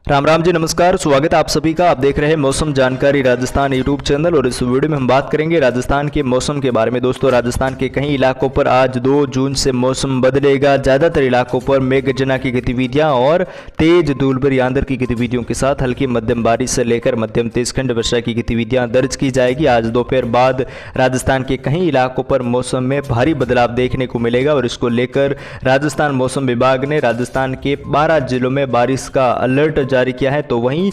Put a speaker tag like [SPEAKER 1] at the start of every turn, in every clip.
[SPEAKER 1] राम राम जी, नमस्कार। स्वागत है आप सभी का। आप देख रहे हैं मौसम जानकारी राजस्थान यूट्यूब चैनल और इस वीडियो में हम बात करेंगे राजस्थान के मौसम के बारे में। दोस्तों, राजस्थान के कई इलाकों पर आज 2 जून से मौसम बदलेगा। ज़्यादातर इलाकों पर मेघगर्जना की गतिविधियां और तेज धूलभरी आंधी की गतिविधियों के साथ हल्की मध्यम बारिश से लेकर मध्यम तेज खंड वर्षा की गतिविधियां दर्ज की जाएगी। आज दोपहर बाद राजस्थान के कई इलाकों पर मौसम में भारी बदलाव देखने को मिलेगा और इसको लेकर राजस्थान मौसम विभाग ने राजस्थान के 12 जिलों में बारिश का अलर्ट जारी किया है। तो वहीं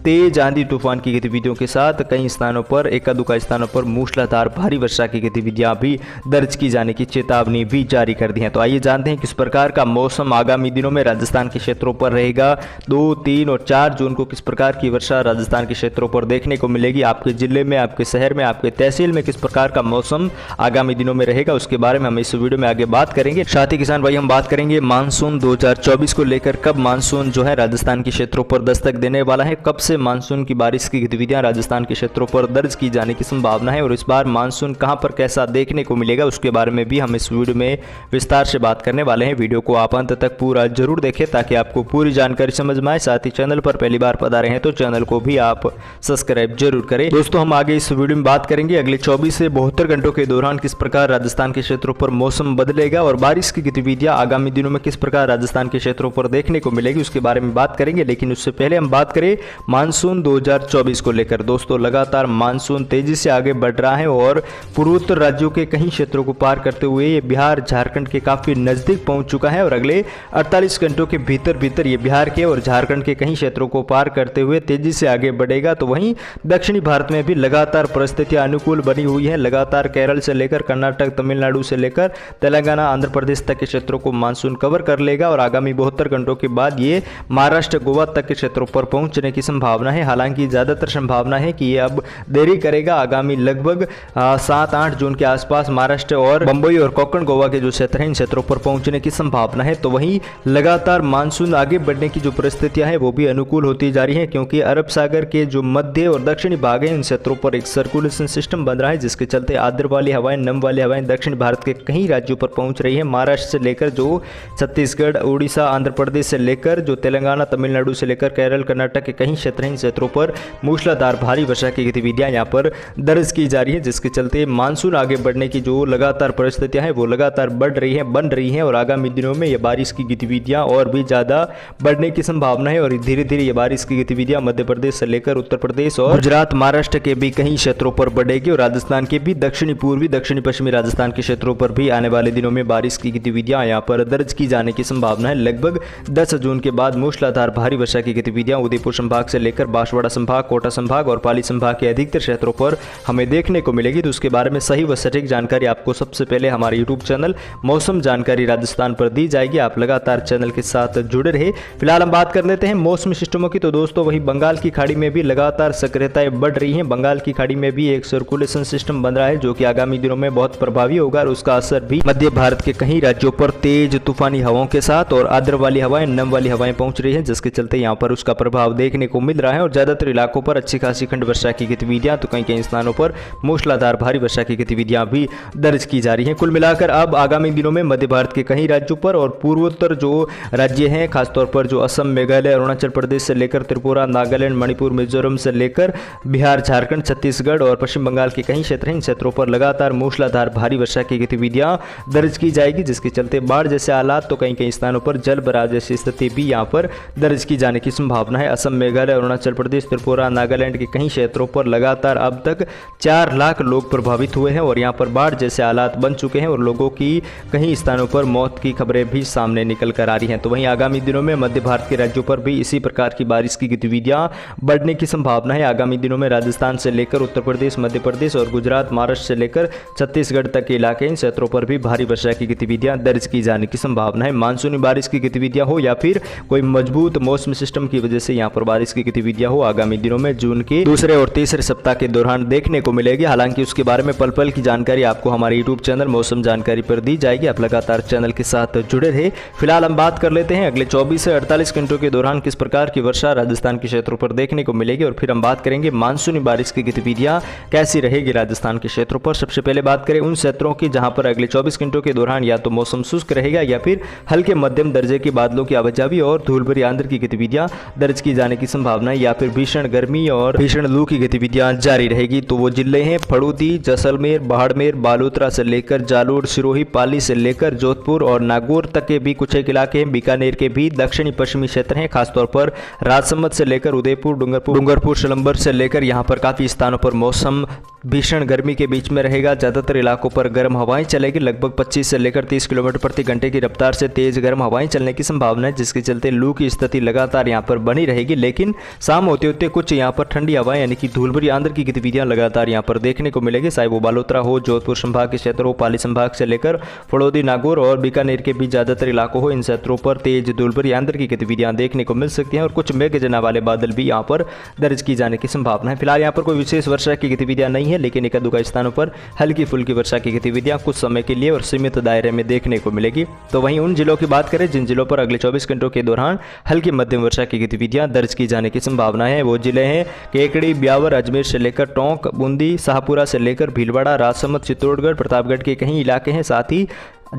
[SPEAKER 1] तेज आंधी तूफान की गतिविधियों के साथ कई स्थानों पर एकादुका स्थानों पर मूसलाधार भारी वर्षा की गतिविधियां भी दर्ज की जाने की चेतावनी भी जारी कर दी है। तो आइए जानते हैं किस प्रकार का मौसम आगामी दिनों में राजस्थान के क्षेत्रों पर रहेगा। 2, 3 और 4 जून को किस प्रकार की वर्षा राजस्थान के क्षेत्रों पर देखने को मिलेगी। आपके जिले में, आपके शहर में, आपके तहसील में किस प्रकार का मौसम आगामी दिनों में रहेगा, उसके बारे में हम इस वीडियो में आगे बात करेंगे। साथ ही किसान भाई, हम बात करेंगे मानसून 2024 को लेकर। कब मानसून जो है राजस्थान के क्षेत्रों पर दस्तक देने वाला है, कब से मानसून की बारिश की गतिविधियां राजस्थान के क्षेत्रों पर दर्ज की जाने की संभावना है और इस बार मानसून कहां पर कैसा देखने को मिलेगा, उसके बारे में भी हम इस वीडियो में विस्तार से बात करने वाले हैं। वीडियो को आप अंत तक पूरा जरूर देखें ताकि आपको पूरी जानकारी समझ में आए। साथ ही चैनल पर पहली बार पधारे हैं तो चैनल को भी आप सब्सक्राइब जरूर करें। दोस्तों, हम आगे इस वीडियो में बात करेंगे अगले 24 से 72 घंटों के दौरान किस प्रकार राजस्थान के क्षेत्रों पर मौसम बदलेगा और बारिश की गतिविधियां आगामी दिनों में किस प्रकार राजस्थान के क्षेत्रों पर देखने को मिलेगी, उसके बारे में बात करेंगे। लेकिन उससे पहले हम बात करें मानसून 2024 को लेकर। दोस्तों, लगातार मानसून तेजी से आगे बढ़ रहा है और पूर्वोत्तर राज्यों के कई क्षेत्रों को पार करते हुए ये बिहार झारखंड के काफी नजदीक पहुंच चुका है और अगले 48 घंटों के भीतर ये बिहार के और झारखंड के कई क्षेत्रों को पार करते हुए तेजी से आगे बढ़ेगा। तो वहीं दक्षिणी भारत में भी लगातार परिस्थितियां अनुकूल बनी हुई है। लगातार केरल से लेकर कर्नाटक, तमिलनाडु से लेकर तेलंगाना, आंध्र प्रदेश तक के क्षेत्रों को मानसून कवर कर लेगा और आगामी 72 घंटों के बाद ये महाराष्ट्र, गोवा तक के क्षेत्रों पर पहुंचने की संभावना है। हालांकि ज्यादातर संभावना है कि ये अब देरी करेगा। आगामी लगभग 7-8 जून के आसपास महाराष्ट्र और बंबई और कोंकण गोवा के जो क्षेत्र हैं, इन क्षेत्रों पर पहुंचने की संभावना है। तो वहीं लगातार मानसून आगे बढ़ने की जो परिस्थितियां हैं वो भी अनुकूल होती जा रही हैं, क्योंकि अरब सागर के जो मध्य और दक्षिणी भाग हैं, इन क्षेत्रों पर एक सर्कुलेशन सिस्टम बन रहा है, जिसके चलते आर्द्र वाली हवाएं, नम वाली हवाएं दक्षिण भारत के कई राज्यों पर पहुंच रही है। महाराष्ट्र से लेकर जो छत्तीसगढ़, उड़ीसा, आंध्र प्रदेश से लेकर जो तेलंगाना, तमिलनाडु से लेकर केरल, कर्नाटक के कई क्षेत्र हैं, इन क्षेत्रों पर मूसलाधार भारी वर्षा की गतिविधियां यहां पर दर्ज की जा रही है, जिसके चलते मानसून आगे बढ़ने की जो लगातार परिस्थितियां हैं वो लगातार बढ़ रही हैं, बन रही हैं और आगामी दिनों में ये बारिश की गतिविधियां और भी ज़्यादा बढ़ने की संभावना है और धीरे धीरे ये बारिश की गतिविधियां मध्य प्रदेश से लेकर उत्तर प्रदेश और गुजरात, महाराष्ट्र के भी कई क्षेत्रों पर बढ़ेगी और राजस्थान के भी दक्षिणी पूर्वी, दक्षिणी पश्चिमी राजस्थान के क्षेत्रों पर भी आने वाले दिनों में बारिश की गतिविधियां यहाँ पर दर्ज की जाने की संभावना है। लगभग 10 जून के बाद मूसलाधार भारी वर्षा की गतिविधियां उदयपुर संभाग से लेकर बांसवाड़ा संभाग, कोटा संभाग और पाली संभाग के अधिकतर क्षेत्रों पर हमें देखने को मिलेगी। तो उसके बारे में सही व सटीक जानकारी आपको सबसे पहले हमारे यूट्यूब चैनल मौसम जानकारी राजस्थान पर दी जाएगी। आप लगातार चैनल के साथ जुड़े रहे। फिलहाल हम बात कर लेते हैं मौसमी सिस्टमों की। तो दोस्तों, वही बंगाल की खाड़ी में भी लगातार सक्रियताएं बढ़ रही हैं। बंगाल की खाड़ी में भी एक सर्कुलेशन सिस्टम बन रहा है जो कि आगामी दिनों में बहुत प्रभावी होगा और उसका असर भी मध्य भारत के कई राज्यों पर तेज तूफानी हवाओं के साथ और आर्द्र वाली हवाएं, नम वाली हवाएं पहुंच रही है, जिसके चलते यहाँ पर उसका प्रभाव देखने को मिल रहा है और ज्यादातर इलाकों पर अच्छी खासी खंड वर्षा की गतिविधियां, तो कई कई स्थानों पर मूसलाधार भारी वर्षा की गतिविधियां भी दर्ज की जा रही हैं। कुल मिलाकर अब आगामी दिनों में मध्य भारत के कई राज्यों पर और पूर्वोत्तर जो राज्य हैं, खासतौर पर जो असम, मेघालय, अरुणाचल प्रदेश से लेकर त्रिपुरा, नागालैंड, मणिपुर, मिजोरम से लेकर बिहार, झारखंड, छत्तीसगढ़ और पश्चिम बंगाल के कई क्षेत्र हैं, इन क्षेत्रों पर लगातार मूसलाधार भारी वर्षा की गतिविधियां दर्ज की जाएगी, जिसके चलते बाढ़ जैसे हालात, तो कई कई स्थानों पर जल भराव जैसी स्थिति भी यहाँ पर दर्ज की जाने की संभावना है। असम, मेघालय, अरुणाचल प्रदेश, त्रिपुरा, नागालैंड के कई क्षेत्रों पर लगातार अब तक 4 लाख लोग प्रभावित हुए हैं और यहाँ पर बाढ़ जैसे हालात बन चुके हैं और लोगों की कई स्थानों पर मौत की खबरें भी सामने निकल कर आ रही हैं। तो वहीं आगामी दिनों में मध्य भारत के राज्यों पर भी इसी प्रकार की बारिश की गतिविधियां बढ़ने की संभावना है। आगामी दिनों में राजस्थान से लेकर उत्तर प्रदेश, मध्य प्रदेश और गुजरात, महाराष्ट्र से लेकर छत्तीसगढ़ तक के इलाके, इन क्षेत्रों पर भी भारी वर्षा की गतिविधियां दर्ज की जाने की संभावना है। मानसूनी बारिश की गतिविधियां हो या फिर कोई मजबूत मौसमी सिस्टम की वजह से यहाँ पर बारिश की गतिविधियां हो आगामी दिनों में जून के दूसरे और तीसरे सप्ताह के दौरान देखने को मिलेगी। हालांकि उसके बारे में पल पल की जानकारी आपको हमारे यूट्यूब चैनल मौसम जानकारी पर दी जाएगी। आप लगातार चैनल के साथ जुड़े रहे। फिलहाल हम बात कर लेते हैं अगले 24 से 48 घंटों के दौरान किस प्रकार की वर्षा राजस्थान के क्षेत्रों पर देखने को मिलेगी, और फिर हम बात करेंगे मानसूनी बारिश की गतिविधियां कैसी रहेगी राजस्थान के क्षेत्रों पर। सबसे पहले बात करें उन क्षेत्रों की जहां पर अगले 24 घंटों के दौरान या तो मौसम शुष्क रहेगा या फिर हल्के मध्यम दर्जे के बादलों की आवाजाही और धूल भरी आंधी की गतिविधियां दर्ज की जाने की संभावना है, या फिर भीषण गर्मी और भीषण लू की गतिविधियां जारी रहेगी। तो वो जिले हैं फड़ूदी, जैसलमेर, बाड़मेर, बालोतरा से लेकर जालोर, सिरोही, पाली से लेकर जोधपुर और नागौर तक के भी कुछ एक इलाके हैं। बीकानेर के भी दक्षिणी पश्चिमी क्षेत्र हैं, खासतौर पर राजसमंद से लेकर उदयपुर, डूंगरपुर, शलंबर से लेकर यहाँ पर काफी स्थानों पर मौसम भीषण गर्मी के बीच में रहेगा। ज्यादातर इलाकों पर गर्म हवाएं चलेगी। लगभग 25 से लेकर 30 किलोमीटर प्रति घंटे की रफ्तार से तेज गर्म हवाएं चलने की संभावना है, जिसके चलते लू की स्थिति लगातार यहाँ पर बनी रहेगी। लेकिन शाम होते होते कुछ यहाँ पर ठंडी हवाएं यानी कि धूल भरी आंधी की गतिविधियां लगातार यहाँ पर देखने को मिलेगी। चाहे वो बालोतरा हो, जोधपुर संभाग के क्षेत्र हो, पाली संभाग से लेकर फड़ौदी, नागौर और बीकानेर के भी ज्यादातर इलाकों हो, इन क्षेत्रों पर तेज धूल भरी आंधी की गतिविधियां देखने को मिल सकती हैं और कुछ मेघजना वाले बादल भी यहाँ पर दर्ज की जाने की संभावना है। फिलहाल यहाँ पर कोई विशेष वर्षा की गतिविधियां नहीं है, लेकिन एक दुका स्थानों पर हल्की फुल्की वर्षा की गतिविधियां कुछ समय के लिए और सीमित दायरे में देखने को मिलेगी। तो वहीं उन जिलों की बात करें जिन जिलों पर अगले 24 घंटों के दौरान हल्की मध्यम वर्षा की गतिविधियां दर्ज की जाने की संभावना है, वो जिले हैं केकड़ी, ब्यावर, अजमेर से लेकर टोंक, बूंदी, शाहपुरा से लेकर भीलवाड़ा, राजसमंद, चित्तौड़गढ़, प्रतापगढ़ के कई इलाके हैं। साथ ही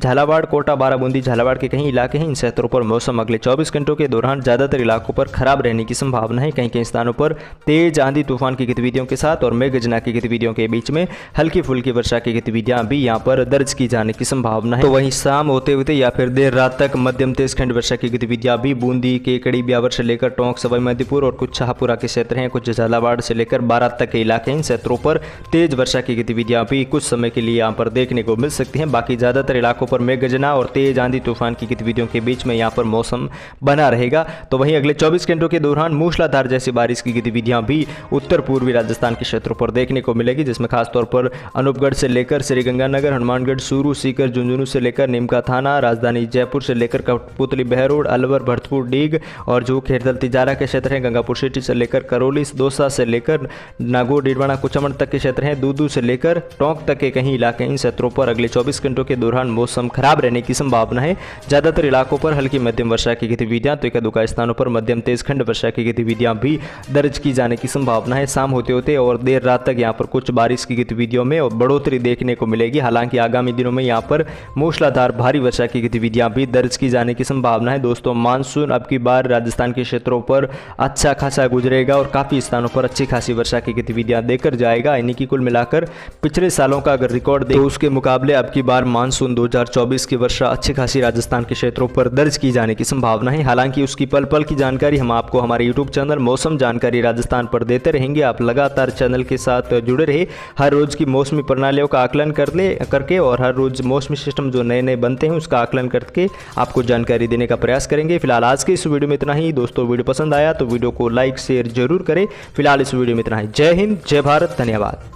[SPEAKER 1] झालावाड़, कोटा, बाराबूंदी, झालावाड़ के कई इलाके हैं। इन क्षेत्रों पर मौसम अगले 24 घंटों के दौरान ज्यादातर इलाकों पर खराब रहने की संभावना है। कहीं कहीं स्थानों पर तेज आंधी तूफान की गतिविधियों के साथ और मेघजना की गतिविधियों के बीच में हल्की फुल्की वर्षा की गतिविधियां भी यहां पर दर्ज की जाने की संभावना है। तो वहीं शाम होते होते या फिर देर रात तक मध्यम तेज खंड वर्षा की गतिविधियां भी बूंदी, केकड़ी, ब्यावर से लेकर टोंक, सवाई माधोपुर और कुछ शाहपुरा के क्षेत्र हैं, कुछ झालावाड़ से लेकर बारात तक के इलाके हैं। इन क्षेत्रों पर तेज वर्षा की गतिविधियां भी कुछ समय के लिए यहाँ पर देखने को मिल सकती हैं। बाकी ज्यादातर इलाकों पर मेघजना और तेज आंधी तूफान की गतिविधियों के बीच में यहां पर मौसम बना रहेगा। तो वहीं अगले 24 घंटों के दौरान मूसलाधार जैसी बारिश की गतिविधियां भी उत्तर पूर्वी राजस्थान के क्षेत्रों पर देखने को मिलेगी, जिसमें खासतौर पर अनूपगढ़ से लेकर श्रीगंगानगर, हनुमानगढ़, सूरू, सीकर, झुंझुनू से लेकर नीमका थाना, राजधानी जयपुर से लेकर कठपुतली, बहरोड, अलवर, भरतपुर, डीग और जो खेरदल, तिजारा के क्षेत्र हैं, गंगापुर सिटी से लेकर करौली, दौसा से लेकर नागौर, डीडवाना, कुचामन तक के क्षेत्र हैं, दूदू से लेकर टोंक तक के कई इलाके। इन क्षेत्रों पर अगले 24 घंटों के दौरान मौसम खराब रहने की संभावना है। ज्यादातर इलाकों पर हल्की मध्यम वर्षा की गतिविधियां तो एक-दुका स्थानों पर मध्यम तेज खंड वर्षा की गतिविधियां भी दर्ज की जाने की संभावना है। शाम होते होते और देर रात तक यहां पर कुछ बारिश की गतिविधियों में और बढ़ोतरी देखने को मिलेगी। हालांकि आगामी दिनों में यहां पर मूसलाधार भारी वर्षा की गतिविधियां भी दर्ज की जाने की संभावना है। दोस्तों, मानसून अब की बार राजस्थान के क्षेत्रों पर अच्छा खासा गुजरेगा और काफी स्थानों पर अच्छी खासी वर्षा की गतिविधियां देकर जाएगा। यानी कि कुल मिलाकर पिछले सालों का अगर रिकॉर्ड दें तो उसके मुकाबले अब की बार मानसून 2024 की वर्षा अच्छी खासी राजस्थान के क्षेत्रों पर दर्ज की जाने की संभावना है। हालांकि उसकी पल पल की जानकारी हम आपको हमारे यूट्यूब चैनल मौसम जानकारी राजस्थान पर देते रहेंगे। आप लगातार चैनल के साथ जुड़े रहे। हर रोज की मौसमी प्रणालियों का आकलन करके और हर रोज मौसमी सिस्टम जो नए नए बनते हैं उसका आकलन करके आपको जानकारी देने का प्रयास करेंगे। फिलहाल आज के इस वीडियो में इतना ही। दोस्तों, वीडियो पसंद आया तो वीडियो को लाइक शेयर जरूर करें। फिलहाल इस वीडियो में इतना ही। जय हिंद, जय भारत, धन्यवाद।